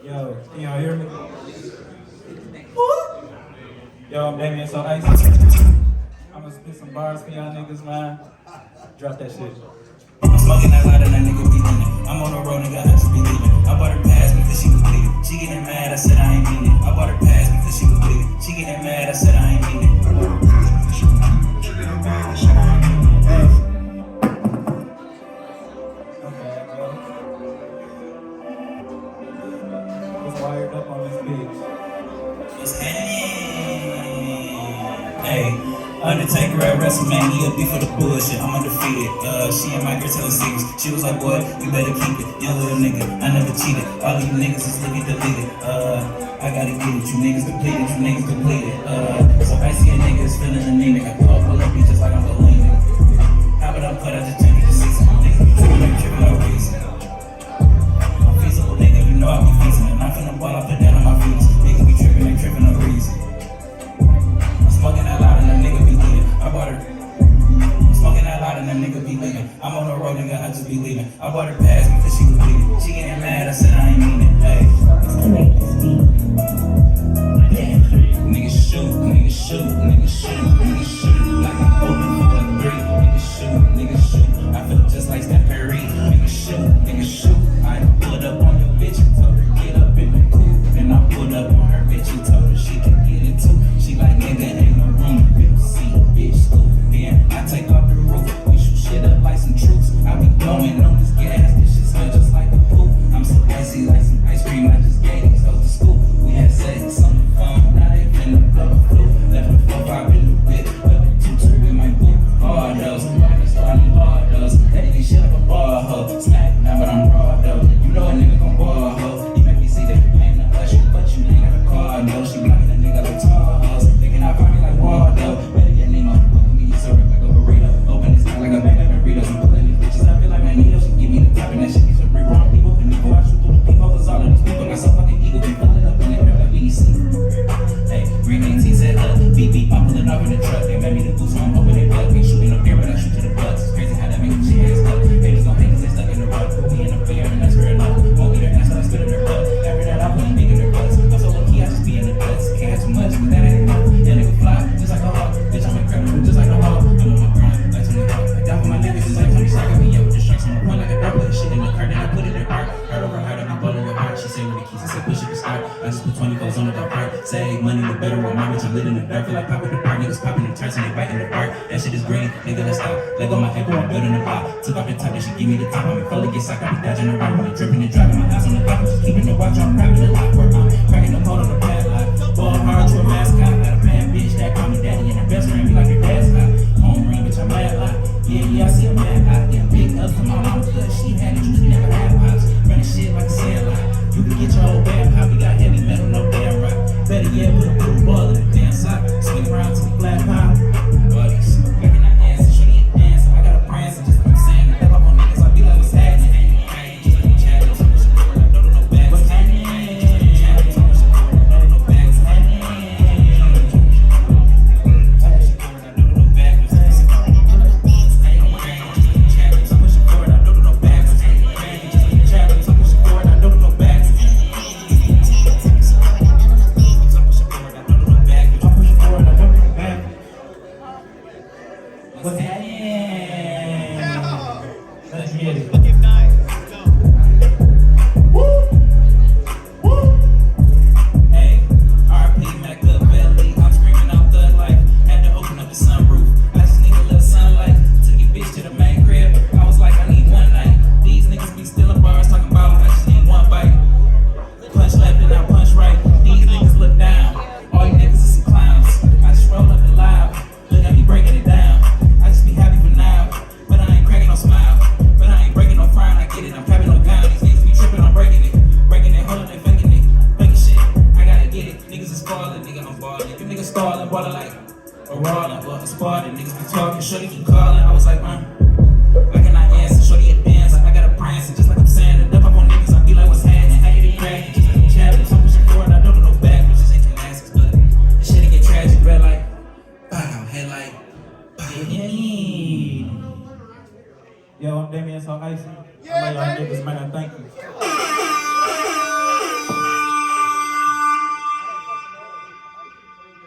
Yo, can y'all hear me? Yo, I'm Damien So Icy. I'ma spit some bars for y'all niggas, man. Drop that shit. I'm smoking that light and that nigga be leaning. I'm on the road, nigga, I just be leaving. I bought her pass because she was bleeding. She getting mad, I said I ain't need it. I bought her pass because she was bleeding. She getting mad, I said I ain't need it. Wired up on this bitch. What's happening? Hey, Undertaker at WrestleMania, beef for the bullshit. I'm undefeated. She and my girl telling secrets. She was like, boy, you better keep it. Young little nigga, I never cheated. All these niggas is looking deleted. I gotta get it. You niggas depleted. You niggas depleted. So I see a nigga is feeling anemic. I pull up you just like I'm bulimic. How about I put out the tank to season? Niggas be tripping no reason. I'm feasible, nigga. You know I be feasing. I'm finna ball, I put that on my feet. Niggas be tripping, they tripping no reason. I'm smoking that loud and that nigga be leaving. I bought her. I'm smoking that loud and that nigga be leaving. I'm on the road, nigga, I just be leaving. I bought her pass because she was bleeding. She getting mad, I said I ain't mean it. Hey. Niggas shoot, niggas shoot, niggas shoot, niggas shoot. Like I'm open for a three. Niggas shoot, niggas shoot. I feel just like Steph Curry. Niggas shoot, niggas shoot. I pulled up on your bitch and told her get up in the coupe. And I pulled up on her bitch and told her she can get it too. She like, nigga, ain't no room. Bitch, see, bitch, school. Then I take off the roof. We shoot shit up like some troops. I be blowing on this gas. This shit smell just like a poop. I'm so icy like some ice cream. I just gave these hoes to school. We had sex on the phone. Now they finna blow the flu. Left the 4-5 in the whip. Left the 2-2 in my boot. Hard those. Starting hard those. That nigga shit like a ball hoe. Smack now, but I'm raw though. You know a nigga gon' ball hoe. You make me see that you ain't no usher, but you ain't got a car though. She blocking a nigga like tall hoes. Thinking I find me like Waldo. Better get Nemo. Welcome me, you so rip like a burrito. Open this guy like a bag of Doritos. I'm pulling these bitches, I feel like Magneto. She give me the top and that shit be some free wrong people. And before I shoot through the people, cause all of these people got some fucking ego. Be pulling up in the air like BC. Hey, green 18 said beep beep, I'm pulling off in the truck. They made me the goose, so I'm hoping they plug. Ain't shooting up here, but I shoot to the bucks. It's crazy how that make them shit stuck. Haters gon' hate cause they stuck in the rut. But we in the fair and that's fair enough. Won't eat their ass, so I spit in their butt. After that, I put them big in their butts. I'm so low key, I just be in the guts. Can't have too much, but that ain't enough. That nigga fly, just like a hawk. Bitch, I'm incredible, just like a hawk. I'm on my grind, like Tony Hawk. I die for my niggas, it's like Tony Stark. Me up with the strikes on the point like a dart. Put the shit in the cart, then I put it in art. Heart over heart, I be ballin' with heart. She say with the keys, I said push it to start. I just put 20 goals on the part. Save money, the better on my bitch. I'm lit in the dark, feel like poppin' the park. Niggas poppin' the turns and they biting the bark. That shit is green, nigga, let's stop. Let go my ankle, I'm building the block. Took off the top, and she give me the top. I'm fully get socked, I be dodging the rock. When they drippin' and dropping, my eyes on the block.